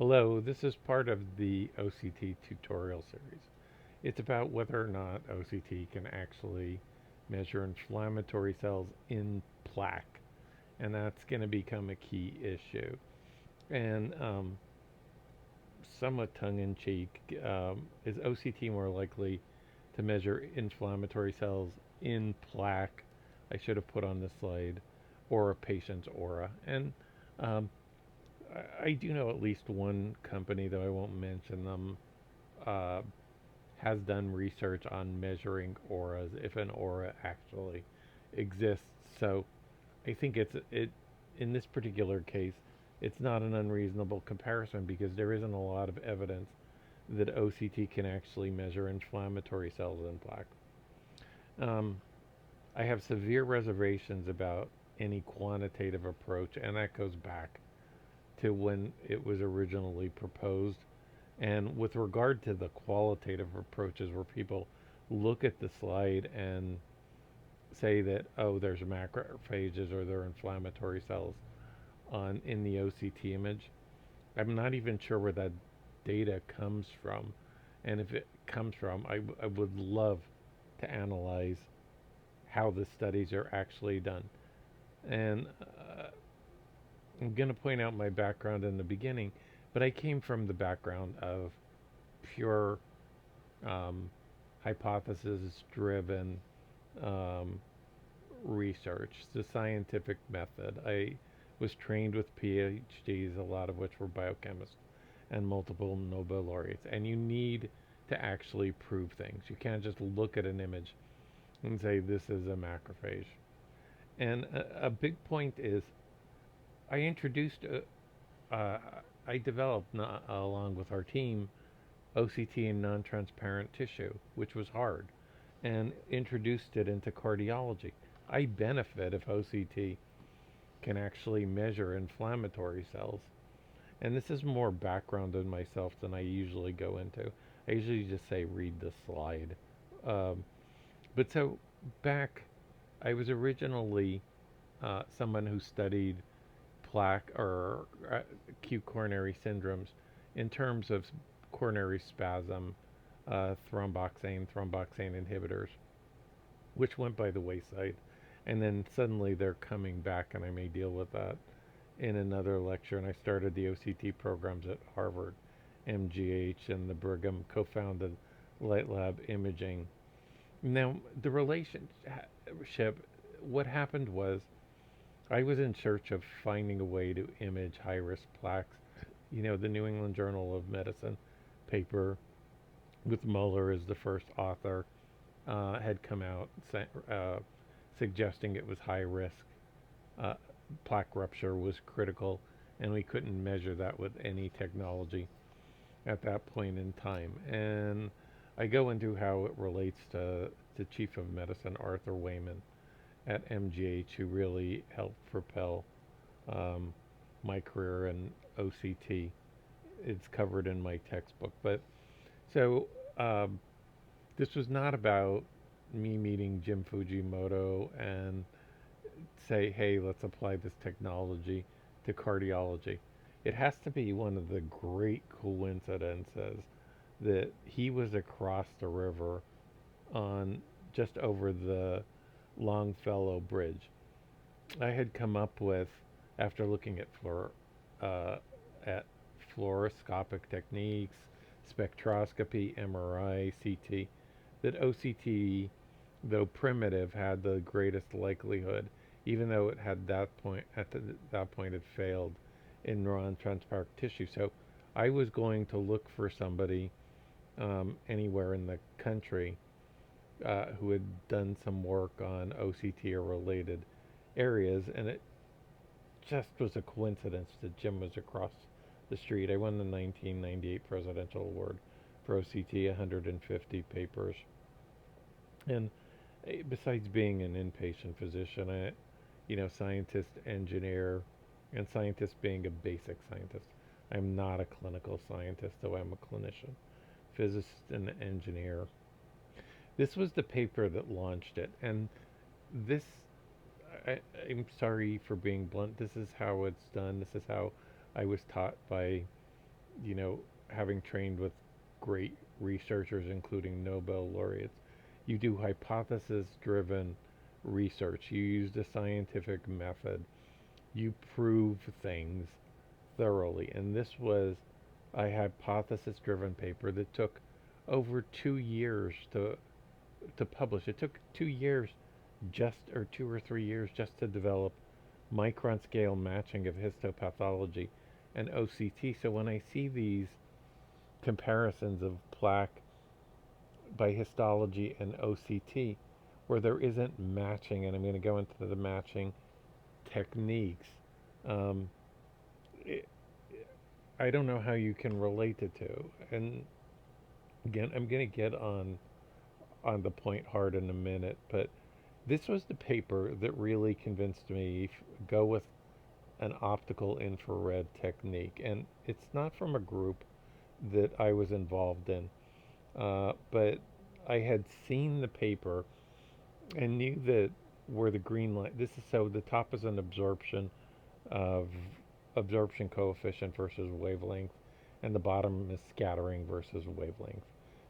Hello, this is part of the OCT tutorial series. It's about whether or not OCT can actually measure inflammatory cells in plaque, and that's going to become a key issue. And somewhat tongue-in-cheek, is OCT more likely to measure inflammatory cells in plaque? I should have put on this slide, or a patient's aura. And um, I do know at least one company, though I won't mention them, uh, has done research on measuring auras, if an aura actually exists. So I think it in this particular case, it's not an unreasonable comparison because there isn't a lot of evidence that OCT can actually measure inflammatory cells in plaque. Um, I have severe reservations about any quantitative approach, and that goes back to when it was originally proposed. And with regard to the qualitative approaches where people look at the slide and say that, oh, there's macrophages or there are inflammatory cells on in the OCT image, I'm not even sure where that data comes from. And if it comes from, I would love to analyze how the studies are actually done. And I'm going to point out my background in the beginning, but I came from the background of pure um, hypothesis driven um, research, the scientific method. I was trained with PhDs, a lot of which were biochemists and multiple Nobel laureates. And you need to actually prove things. You can't just look at an image and say, this is a macrophage. And a big point is, I introduced, I developed, along with our team, OCT in non transparent tissue, which was hard, and introduced it into cardiology. I benefit if OCT can actually measure inflammatory cells. And this is more background on myself than I usually go into. I usually just say, read the slide. Um, but so back, I was originally someone who studied plaque or acute coronary syndromes in terms of coronary spasm, thromboxane inhibitors, which went by the wayside. And then suddenly they're coming back, and I may deal with that in another lecture. And I started the OCT programs at Harvard, MGH, and the Brigham, co founded Light Lab Imaging. Now, the relationship, what happened was I was in search of finding a way to image high risk plaques. You know, the New England Journal of Medicine paper with Muller as the first author had come out suggesting it was high risk. Uh, Plaque rupture was critical, and we couldn't measure that with any technology at that point in time. And I go into how it relates to Chief of Medicine Arthur Wayman at MGH, who really helped propel um, my career in OCT. It's covered in my textbook. But so um, this was not about me meeting Jim Fujimoto and say, hey, let's apply this technology to cardiology. It has to be one of the great coincidences that he was across the river on just over the Longfellow Bridge. I had come up with, after looking uh, at fluoroscopic techniques, spectroscopy, MRI, CT, that OCT, though primitive, had the greatest likelihood, even though it had that point it failed in non-transparent tissue. So I was going to look for somebody anywhere in the country who had done some work on OCT or related areas, and it just was a coincidence that Jim was across the street. I won the 1998 Presidential Award for OCT, 150 papers. And besides being an inpatient physician, scientist, engineer, and scientist being a basic scientist, I'm not a clinical scientist, though I'm a clinician, physicist, and engineer. This was the paper that launched it, and this, I, I'm sorry for being blunt, this is how it's done. This is how I was taught by you know, having trained with great researchers, including Nobel laureates, you do hypothesis driven research. You use the scientific method. You prove things thoroughly. And this was a hypothesis driven paper that took over 2 years to publish. It took 2 years just, or 2 or 3 years just to develop micron scale matching of histopathology and OCT. So when I see these comparisons of plaque by histology and OCT, where there isn't matching, and I'm going to go into the matching techniques, um, it, I don't know how you can relate the two. And again, I'm going to get on the point hard in a minute, but this was the paper that really convinced me go with an optical infrared technique. And it's not from a group that I was involved in, but I had seen the paper and knew that where the green line, this is, so the top is an of absorption coefficient versus wavelength, and the bottom is scattering versus wavelength.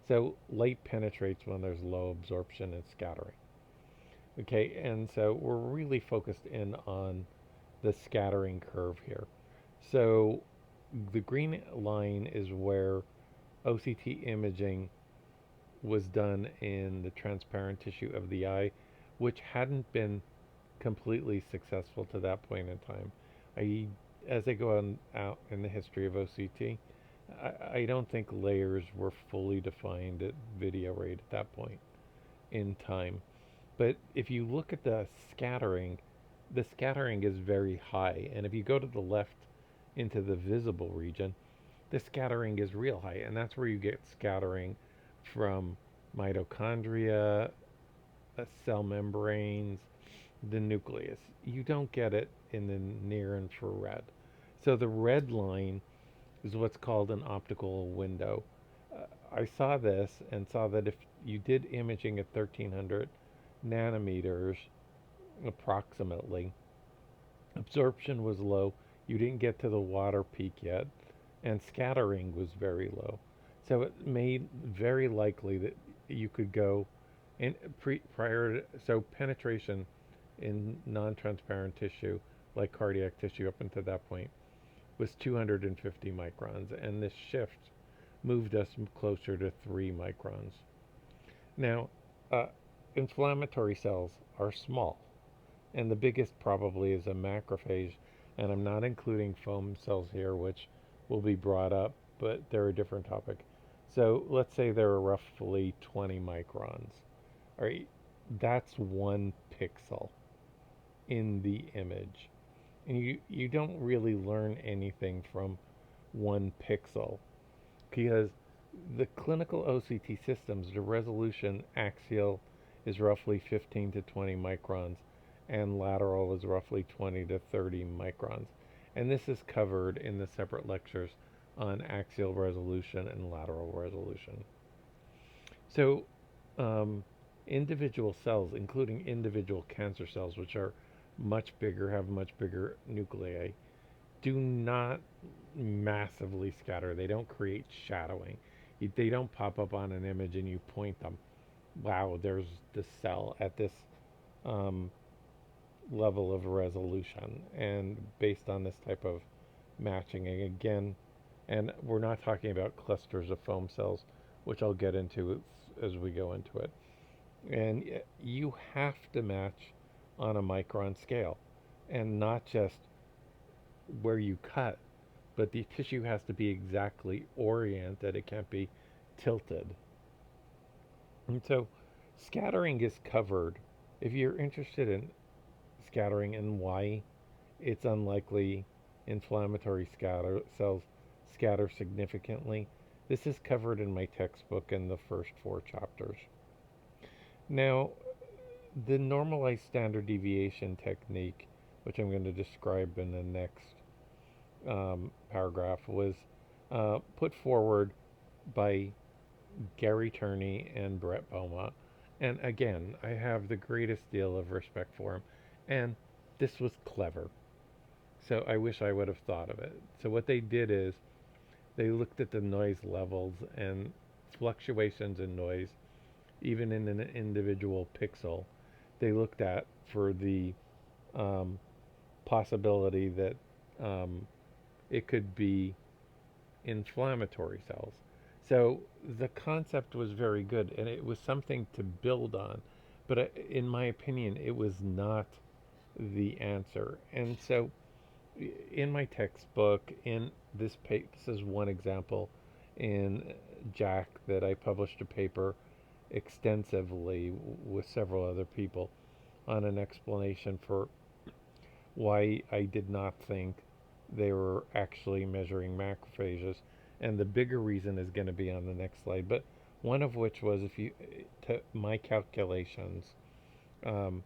So light penetrates when there's low absorption and scattering. Okay, and so we're really focused in on the scattering curve here. So the green line is where OCT imaging was done in the transparent tissue of the eye, which hadn't been completely successful to that point in time. As I go on out in the history of OCT, I don't think layers were fully defined at video rate at that point in time. But if you look at the scattering is very high. And if you go to the left into the visible region, the scattering is real high. And that's where you get scattering from mitochondria, cell membranes, the nucleus. You don't get it in the near infrared. So the red line is what's called an optical window. I saw this and saw that if you did imaging at 1300 nanometers approximately, absorption was low, you didn't get to the water peak yet, and scattering was very low. So it made very likely that you could go in so penetration in non-transparent tissue like cardiac tissue up until that point was 250 microns, and this shift moved us closer to 3 microns. Now, inflammatory cells are small, and the biggest probably is a macrophage, and I'm not including foam cells here, which will be brought up, but they're a different topic. So let's say there are roughly 20 microns. All right, that's 1 pixel in the image. And you don't really learn anything from 1 pixel, because the clinical OCT systems, the resolution axial is roughly 15 to 20 microns, and lateral is roughly 20 to 30 microns. And this is covered in the separate lectures on axial resolution and lateral resolution. So individual cells, including individual cancer cells, which are much bigger, have much bigger nuclei, do not massively scatter. They don't create shadowing. They don't pop up on an image and you point them. Wow, there's the cell at this level of resolution. And based on this type of matching, again, and we're not talking about clusters of foam cells, which I'll get into as we go into it. And you have to match on a micron scale, and not just where you cut, but the tissue has to be exactly oriented. It can't be tilted. And so scattering is covered. If you're interested in scattering and why it's unlikely inflammatory cells scatter significantly, this is covered in my textbook in the first 4 chapters. Now, the normalized standard deviation technique, which I'm going to describe in the next paragraph, was put forward by Gary Turney and Brett Boma. And again, I have the greatest deal of respect for him. And this was clever. So I wish I would have thought of it. So what they did is They looked at the noise levels and fluctuations in noise, even in an individual pixel. They looked at for the um, possibility that um, it could be inflammatory cells. So the concept was very good, and it was something to build on. But in my opinion, it was not the answer. And so, in my textbook, in this is one example in Jack that I published a paper extensively with several other people on an explanation for why I did not think they were actually measuring macrophages. And the bigger reason is going to be on the next slide. But one of which was, if you, to my calculations, um,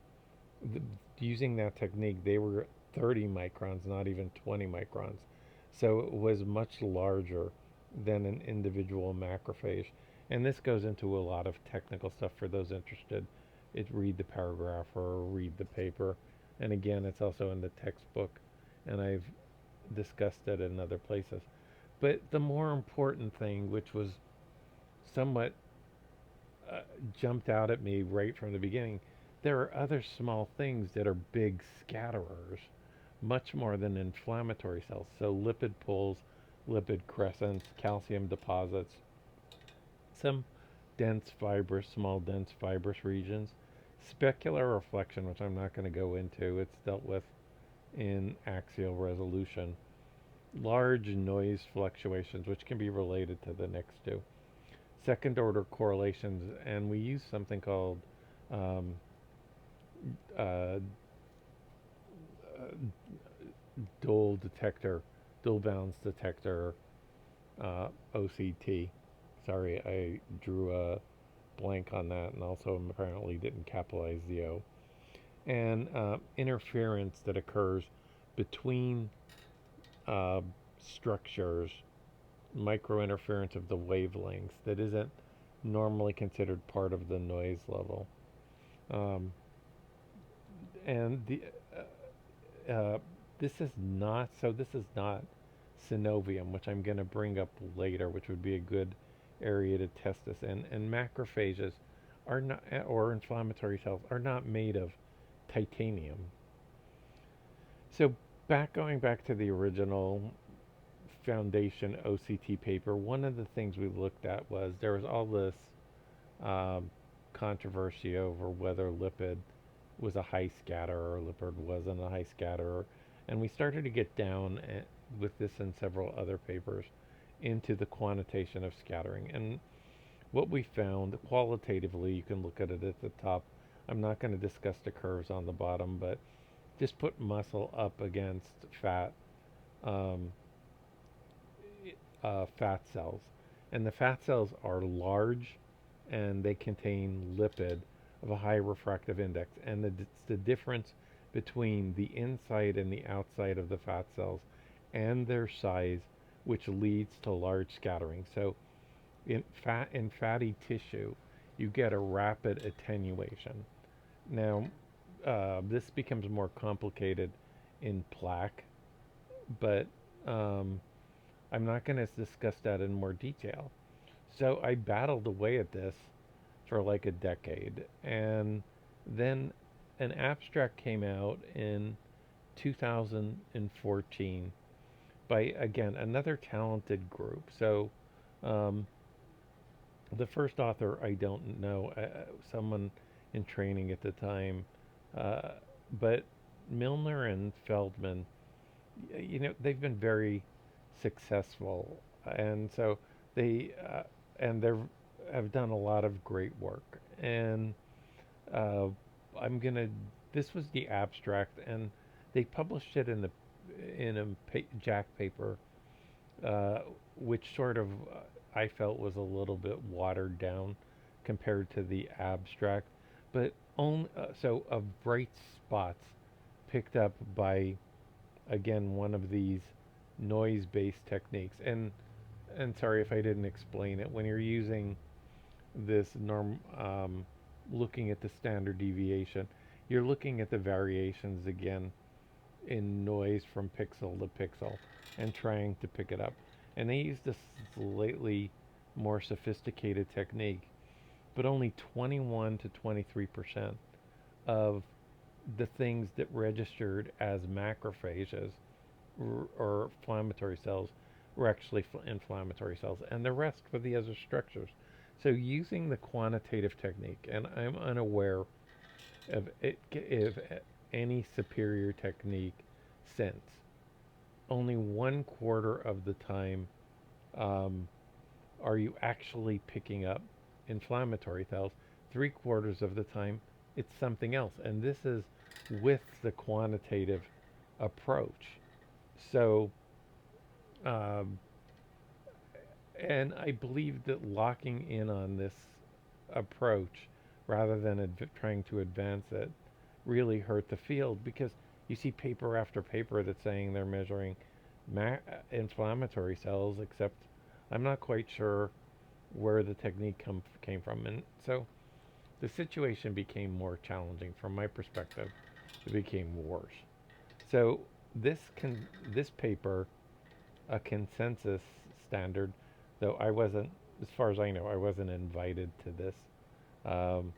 the, using that technique, they were 30 microns, not even 20 microns. So it was much larger than an individual macrophage. And this goes into a lot of technical stuff for those interested. Read the paragraph or read the paper. And again, it's also in the textbook, and I've discussed it in other places. But the more important thing, which was somewhat uh, jumped out at me right from the beginning, there are other small things that are big scatterers, much more than inflammatory cells. So lipid pools, lipid crescents, calcium deposits, some small dense fibrous regions, specular reflection, which I'm not going to go into. It's dealt with in axial resolution, large noise fluctuations, which can be related to the next two, second order correlations, and we use something called um, uh, dual bounds detector, OCT. Sorry, I drew a blank on that, and also apparently didn't capitalize the O. And interference that occurs between uh, structures, microinterference of the wavelengths that isn't normally considered part of the noise level. Um, and the this is not synovium, which I'm going to bring up later, which would be a good area to test this. And macrophages are not, or inflammatory cells are not made of titanium. So going back to the original foundation OCT paper, one of the things we looked at was there was all this um, controversy over whether lipid was a high scatterer or lipid wasn't a high scatterer. And we started to get down with this and several other papers into the quantitation of scattering. And what we found qualitatively, you can look at it at the top. I'm not going to discuss the curves on the bottom, but just put muscle up against um, fat cells. And the fat cells are large and they contain lipid of a high refractive index. And it's the difference between the inside and the outside of the fat cells and their size which leads to large scattering. So in fatty tissue, you get a rapid attenuation. Now, this becomes more complicated in plaque, but I'm not going to discuss that in more detail. So I battled away at this for like a decade, and then an abstract came out in 2014 by, again, another talented group. So um, the first author, I don't know, someone in training at the time, uh, but Milner and Feldman, they've been very successful, and so they they have done a lot of great work. And uh, I'm gonna. This was the abstract, and they published it in a Jack paper, uh, which sort of I felt was a little bit watered down compared to the abstract, but only so of bright spots picked up by, again, one of these noise-based techniques. And sorry if I didn't explain it. When you're using this looking at the standard deviation, you're looking at the variations again in noise from pixel to pixel and trying to pick it up. And they used a slightly more sophisticated technique, but only 21 to 23% of the things that registered as macrophages or inflammatory cells were actually inflammatory cells, and the rest were the other structures. So using the quantitative technique, and I'm unaware of any superior technique since, only 1/4 of the time are you actually picking up inflammatory cells. 3/4 of the time, it's something else. And this is with the quantitative approach. So, um, and I believe that locking in on this approach rather than trying to advance it really hurt the field, because you see paper after paper that's saying they're measuring inflammatory cells, except I'm not quite sure where the technique came from. And so the situation became more challenging from my perspective. It became worse. So this paper, a consensus standard, though I wasn't, as far as I know, I wasn't invited to this um,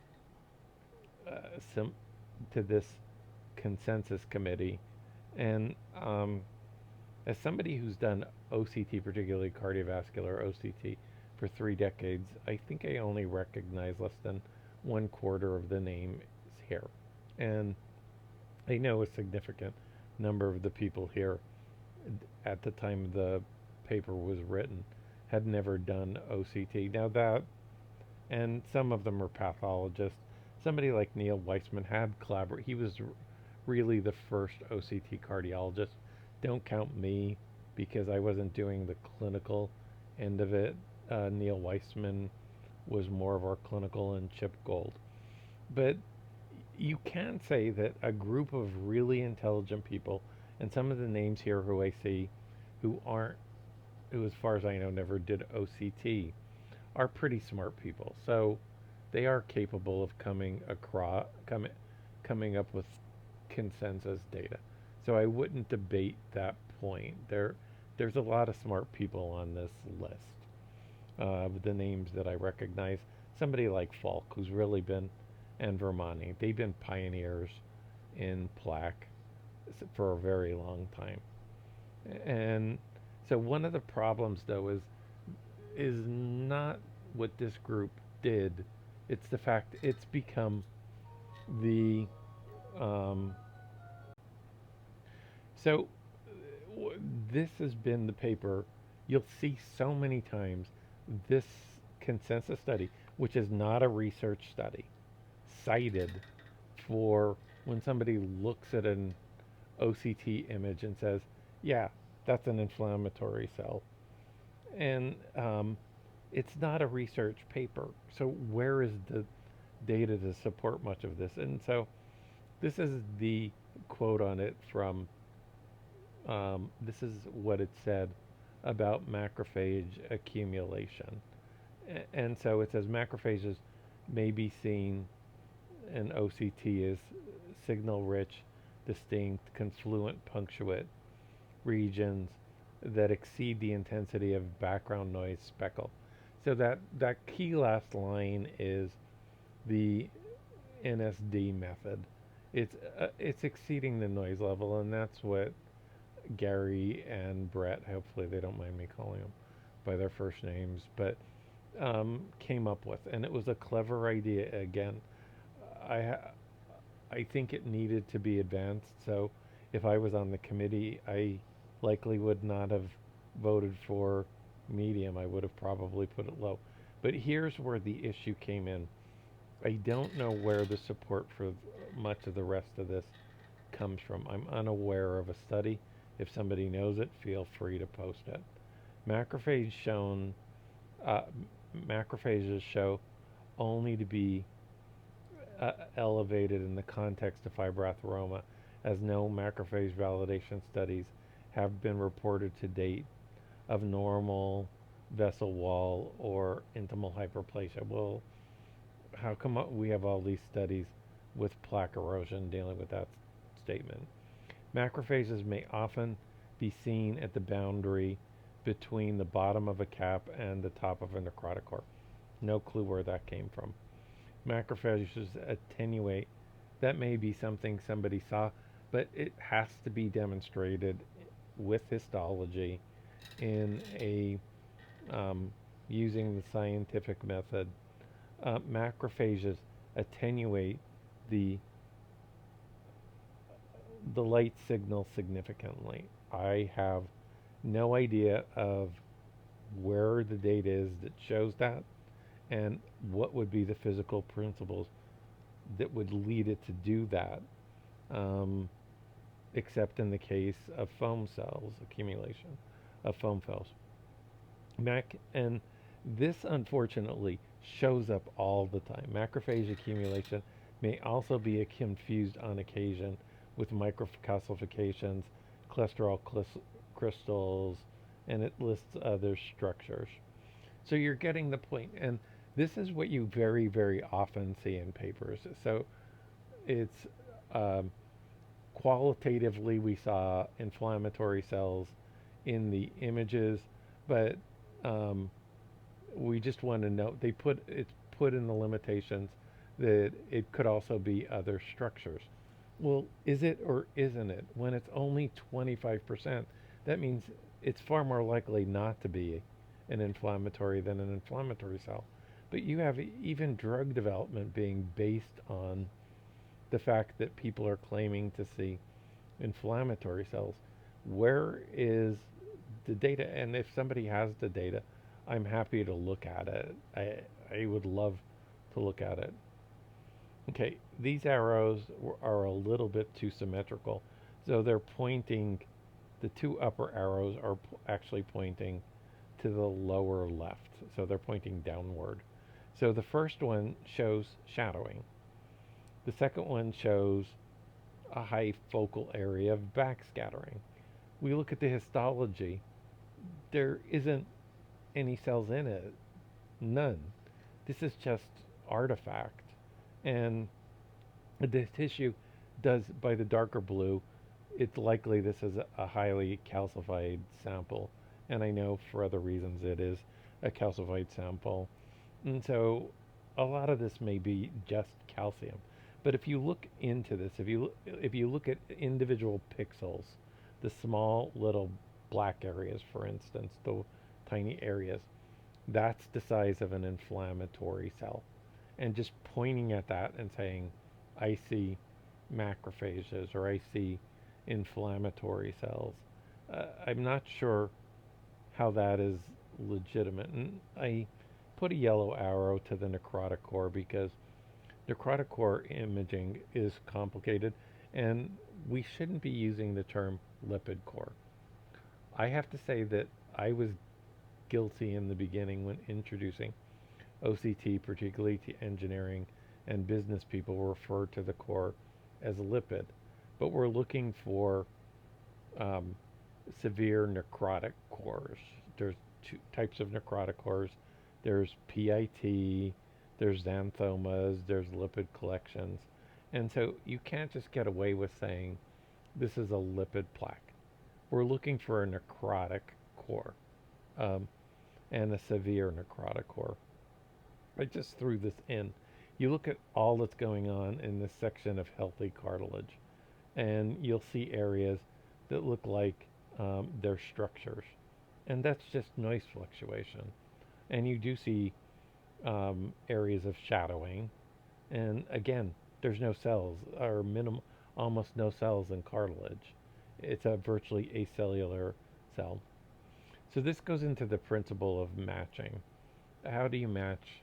to this consensus committee. And as somebody who's done OCT, particularly cardiovascular OCT, for 3 decades, I think I only recognize less than 1/4 of the names here. And I know a significant number of the people here at the time the paper was written had never done OCT. Now that, and some of them are pathologists. Somebody like Neil Weissman had collaborated. He was really the first OCT cardiologist. Don't count me because I wasn't doing the clinical end of it. Neil Weissman was more of our clinical, and Chip Gold. But you can say that a group of really intelligent people, and some of the names here who I see who aren't, who as far as I know never did OCT, are pretty smart people. So they are capable of coming up with consensus data. So I wouldn't debate that point. There's a lot of smart people on this list. The names that I recognize, somebody like Falk, who's really been, and Vermani, they've been pioneers in plaque for a very long time. And so one of the problems, though, is not what this group did. It's the fact it's become the so this has been the paper you'll see so many times. This consensus study, which is not a research study, cited for when somebody looks at an OCT image and says, yeah, that's an inflammatory cell. And it's not a research paper. So where is the data to support much of this? And so this is the quote on it from, this is what it said about macrophage accumulation. And so it says macrophages may be seen in OCT as signal-rich, distinct, confluent punctuate regions that exceed the intensity of background noise speckle. So that key last line is the NSD method. It's exceeding the noise level, and that's what Gary and Brett, hopefully they don't mind me calling them by their first names, but came up with. And it was a clever idea. Again, I think it needed to be advanced. So if I was on the committee, I likely would not have voted for medium. I would have probably put it low. But here's where the issue came in. I don't know where the support for much of the rest of this comes from. I'm unaware of a study. If somebody knows it, feel free to post it. Macrophages show only to be elevated in the context of fibroatheroma, as no macrophage validation studies have been reported to date of normal vessel wall or intimal hyperplasia. Well, how come we have all these studies with plaque erosion dealing with that statement? Macrophages may often be seen at the boundary between the bottom of a cap and the top of a necrotic core. No clue where that came from. Macrophages attenuate. That may be something somebody saw, but it has to be demonstrated with histology in a using the scientific method. Macrophages attenuate the light signal significantly. I have no idea of where the data is that shows that and what would be the physical principles that would lead it to do that, except in the case of foam cells, accumulation of foam cells. And this unfortunately shows up all the time. Macrophage accumulation may also be confused on occasion with microcalcifications, cholesterol crystals, and it lists other structures. So you're getting the point. And this is what you very, very often see in papers. So it's qualitatively we saw inflammatory cells in the images, but we just want to note it's put in the limitations that it could also be other structures. Well, is it or isn't it? When it's only 25%, that means it's far more likely not to be an inflammatory than an inflammatory cell. But you have even drug development being based on the fact that people are claiming to see inflammatory cells. Where is the data? And if somebody has the data, I'm happy to look at it. I would love to look at it. Okay, these arrows are a little bit too symmetrical. So they're pointing, the two upper arrows are actually pointing to the lower left. So they're pointing downward. So the first one shows shadowing. The second one shows a high focal area of backscattering. We look at the histology. There isn't any cells in it. None. This is just artifact. And the tissue does, by the darker blue, it's likely this is a highly calcified sample. And I know for other reasons it is a calcified sample. And so a lot of this may be just calcium. But if you look into this, if you look at individual pixels, the small little black areas, for instance, the tiny areas, that's the size of an inflammatory cell. And just pointing at that and saying, I see macrophages or I see inflammatory cells, I'm not sure how that is legitimate. And I put a yellow arrow to the necrotic core because necrotic core imaging is complicated, and we shouldn't be using the term lipid core. I have to say that I was guilty in the beginning when introducing OCT, particularly to engineering and business people, refer to the core as a lipid. But we're looking for severe necrotic cores. There's two types of necrotic cores. There's PIT, there's xanthomas, there's lipid collections. And so you can't just get away with saying this is a lipid plaque. We're looking for a necrotic core and a severe necrotic core. I just threw this in. You look at all that's going on in this section of healthy cartilage, and you'll see areas that look like they're structures. And that's just noise fluctuation. And you do see areas of shadowing. And again, there's no cells, or almost no cells in cartilage. It's a virtually acellular cell. So this goes into the principle of matching. How do you match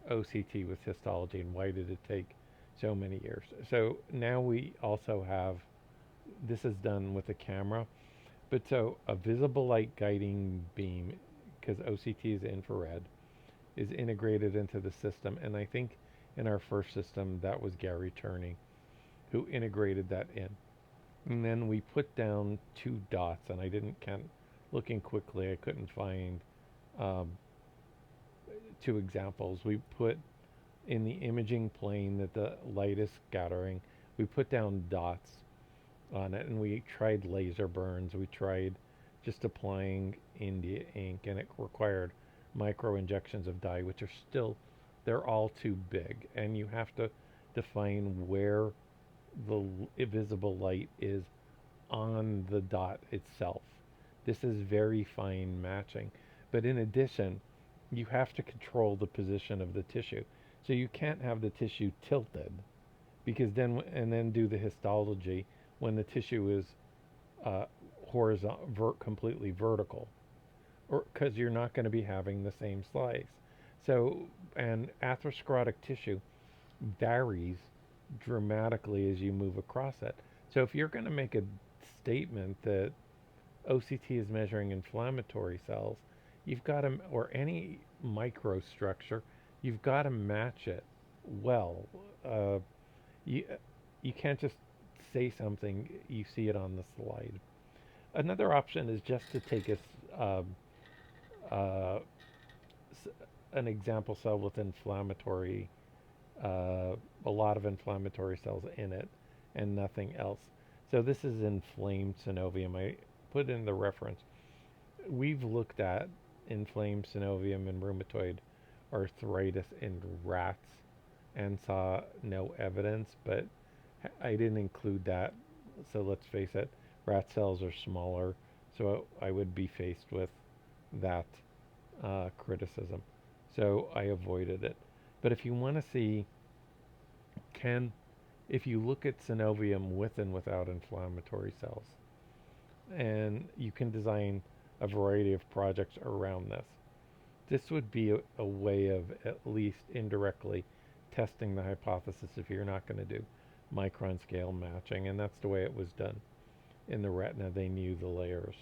OCT with histology, and why did it take so many years? So now we also have, this is done with a camera, but so a visible light guiding beam, because OCT is infrared, is integrated into the system. And I think in our first system, that was Gary Turney who integrated that in. And then we put down two dots, and I didn't count, looking quickly, I couldn't find two examples. We put in the imaging plane that the light is scattering, we put down dots on it, and we tried laser burns, we tried just applying India ink, and it required micro injections of dye, which are still, they're all too big, and you have to define where the visible light is on the dot itself. This is very fine matching. But in addition, you have to control the position of the tissue. So you can't have the tissue tilted, because then do the histology when the tissue is completely vertical, or because you're not going to be having the same slice. So, and atherosclerotic tissue varies dramatically as you move across it. So if you're going to make a statement that OCT is measuring inflammatory cells, you've got to, or any microstructure, you've got to match it well. You you can't just say something, you see it on the slide. Another option is just to take uh, an example cell with inflammatory, a lot of inflammatory cells in it, and nothing else. So this is inflamed synovium. I put in the reference. We've looked at inflamed synovium and rheumatoid arthritis in rats and saw no evidence, but I didn't include that. So let's face it, rat cells are smaller, so I would be faced with that criticism. So I avoided it. But if you want to see, if you look at synovium with and without inflammatory cells, and you can design a variety of projects around this. This would be a way of at least indirectly testing the hypothesis if you're not going to do micron scale matching, and that's the way it was done in the retina. They knew the layers.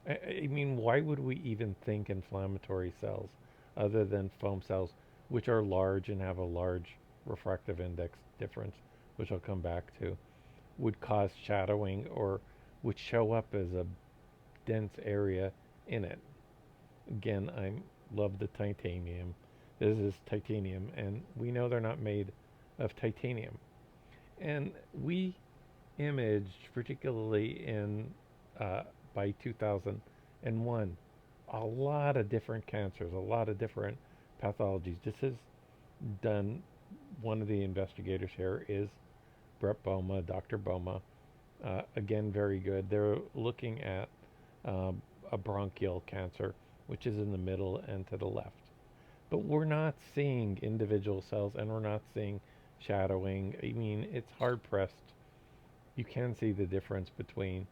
I mean, why would we even think inflammatory cells other than foam cells, which are large and have a large refractive index difference, which I'll come back to, would cause shadowing or would show up as a dense area in it? Again, I love the titanium. This is titanium, and we know they're not made of titanium. And we imaged, particularly in by 2001, a lot of different cancers, a lot of different pathologies. This is done. One of the investigators here is Brett Boma, Dr. Boma. Again, very good. They're looking at a bronchial cancer, which is in the middle and to the left. But we're not seeing individual cells, and we're not seeing shadowing. I mean, it's hard pressed. You can see the difference between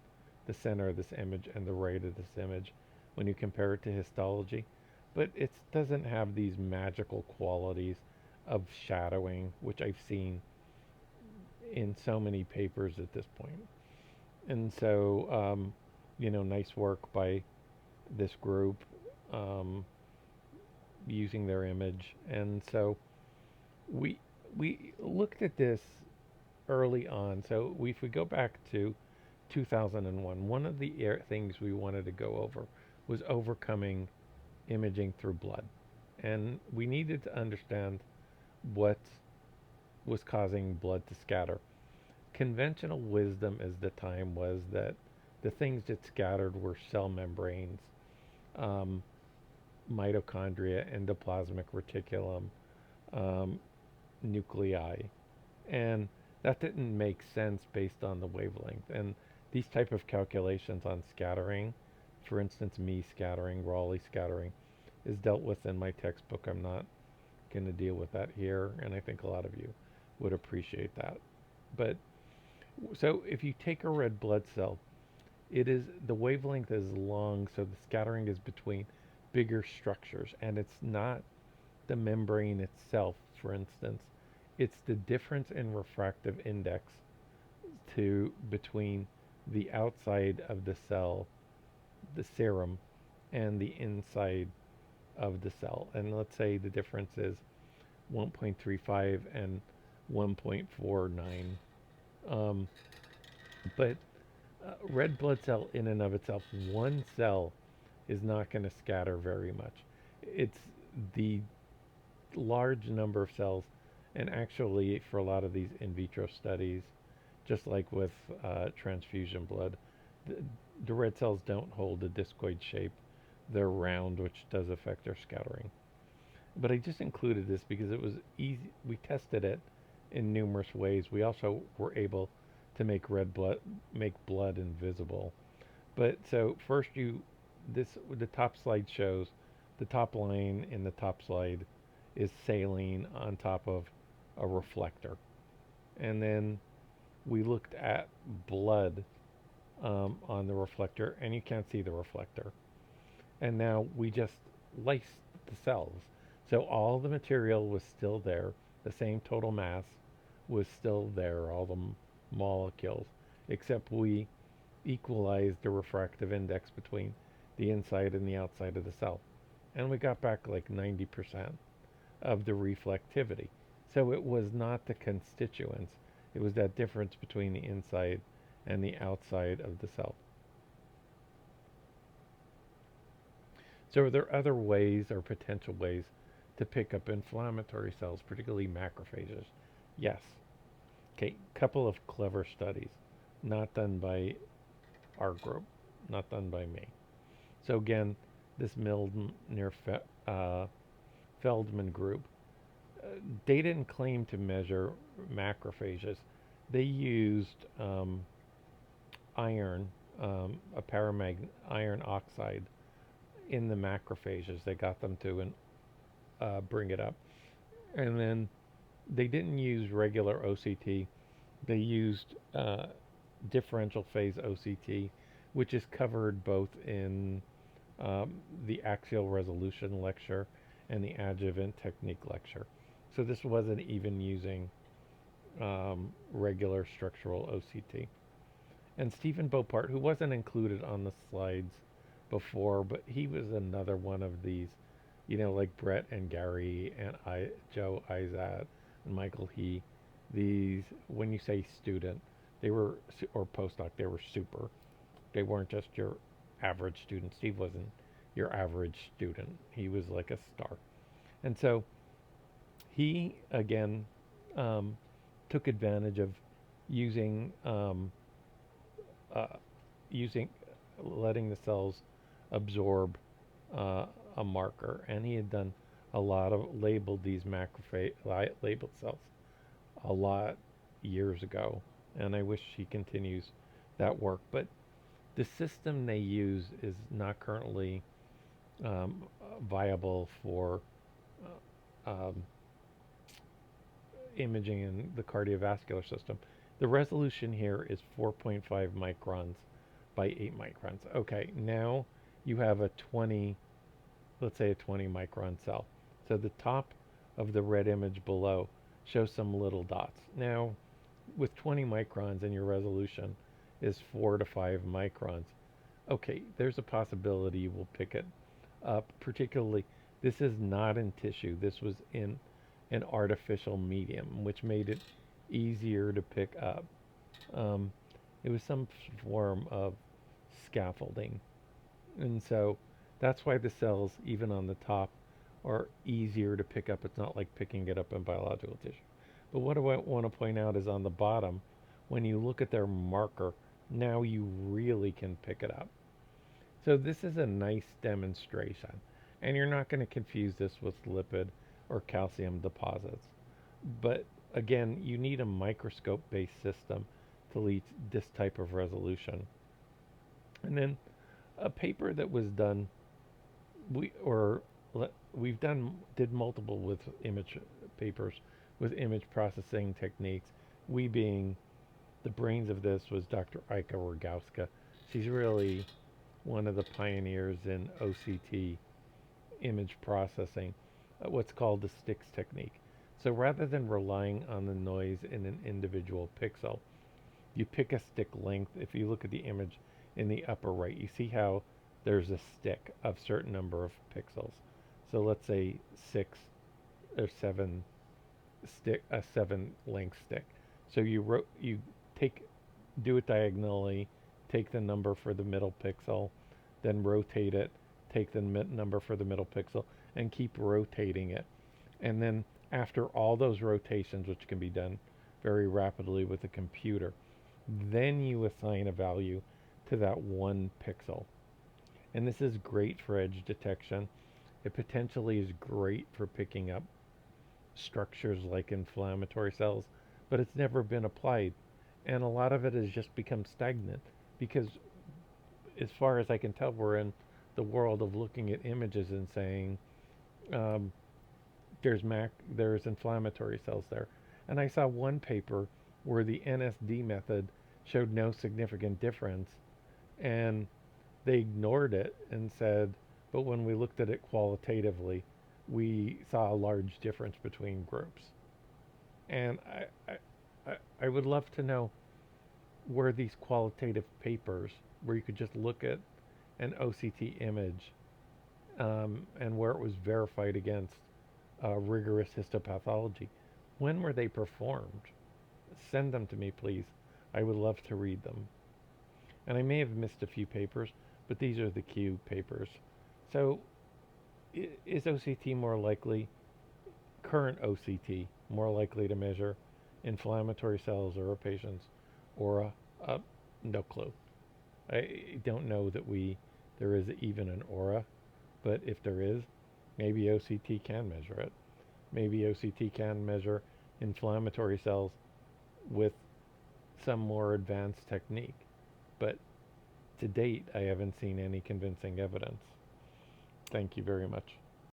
the center of this image and the right of this image when you compare it to histology. But it doesn't have these magical qualities of shadowing, which I've seen in so many papers at this point. And so, nice work by this group using their image. And so we looked at this early on. So if we go back to 2001, one of the things we wanted to go over was overcoming imaging through blood. And we needed to understand what was causing blood to scatter. Conventional wisdom at the time was that the things that scattered were cell membranes, mitochondria, endoplasmic reticulum, nuclei. And that didn't make sense based on the wavelength. And these type of calculations on scattering, for instance, Mie scattering, Rayleigh scattering, is dealt with in my textbook. I'm not going to deal with that here, and I think a lot of you would appreciate that. But so if you take a red blood cell, the wavelength is long, so the scattering is between bigger structures, and it's not the membrane itself, for instance. It's the difference in refractive index between the outside of the cell, the serum, and the inside of the cell. And let's say the difference is 1.35 and 1.49. But red blood cell in and of itself, one cell is not going to scatter very much. It's the large number of cells, and actually for a lot of these in vitro studies, just like with transfusion blood, the red cells don't hold a discoid shape. They're round, which does affect their scattering. But I just included this because it was easy. We tested it in numerous ways. We also were able to make blood invisible. But so first the top slide shows the top line in the top slide is saline on top of a reflector. And then we looked at blood on the reflector, and you can't see the reflector. And now we just lysed the cells. So all the material was still there, the same total mass was still there, all the molecules, except we equalized the refractive index between the inside and the outside of the cell. And we got back like 90% of the reflectivity. So it was not the constituents, it was that difference between the inside and the outside of the cell. So are there other ways or potential ways to pick up inflammatory cells, particularly macrophages? Yes. Okay, couple of clever studies, not done by our group, not done by me. So again, this Feldman group, they didn't claim to measure macrophages. They used iron, iron oxide in the macrophages. They got them to bring it up. And then they didn't use regular OCT. They used differential phase OCT, which is covered both in the axial resolution lecture and the adjuvant technique lecture. So this wasn't even using regular structural OCT. And Stephen Beaupart, who wasn't included on the slides before, but he was another one of these, like Brett and Gary and Joe Izat and Michael He. These, when you say student, they were, or postdoc, they were super. They weren't just your average student. Steve wasn't your average student. He was like a star. And so he, again, took advantage of using letting the cells absorb a marker, and he had done a lot of labeled cells a lot years ago, and I wish he continues that work. But the system they use is not currently viable for imaging in the cardiovascular system. The resolution here is 4.5 microns by 8 microns. Okay, now you have let's say a 20 micron cell. So the top of the red image below shows some little dots. Now, with 20 microns and your resolution is 4 to 5 microns, okay, there's a possibility you will pick it up. Particularly, this is not in tissue. This was in an artificial medium, which made it easier to pick up. It was some form of scaffolding. And so that's why the cells, even on the top, are easier to pick up. It's not like picking it up in biological tissue. But what I want to point out is on the bottom, when you look at their marker, now you really can pick it up. So this is a nice demonstration. And you're not going to confuse this with lipid or calcium deposits. But again, you need a microscope-based system to lead this type of resolution. And then a paper that was done, did multiple with image papers with image processing techniques. We being the brains of this was Dr. Aika Rogowska. She's really one of the pioneers in OCT image processing, what's called the Stixx Technique. So rather than relying on the noise in an individual pixel, you pick a stick length. If you look at the image in the upper right, you see how there's a stick of certain number of pixels. So let's say 6 or 7 a 7 length stick. So you do it diagonally, take the number for the middle pixel, then rotate it, take the number for the middle pixel, and keep rotating it. And then after all those rotations, which can be done very rapidly with a computer, then you assign a value to that 1 pixel. And this is great for edge detection. It potentially is great for picking up structures like inflammatory cells, but it's never been applied. And a lot of it has just become stagnant because, as far as I can tell, we're in the world of looking at images and saying, um, there's inflammatory cells there. And I saw one paper where the NSD method showed no significant difference, and they ignored it and said, but when we looked at it qualitatively, we saw a large difference between groups. And I would love to know where these qualitative papers, where you could just look at an OCT image, and where it was verified against rigorous histopathology, when were they performed? Send them to me, please. I would love to read them. And I may have missed a few papers, but these are the Q papers. So, is OCT more likely, current OCT, more likely to measure inflammatory cells or a patient's aura? No clue. I don't know that there is even an aura, but if there is, maybe OCT can measure it. Maybe OCT can measure inflammatory cells with some more advanced technique. But to date, I haven't seen any convincing evidence. Thank you very much.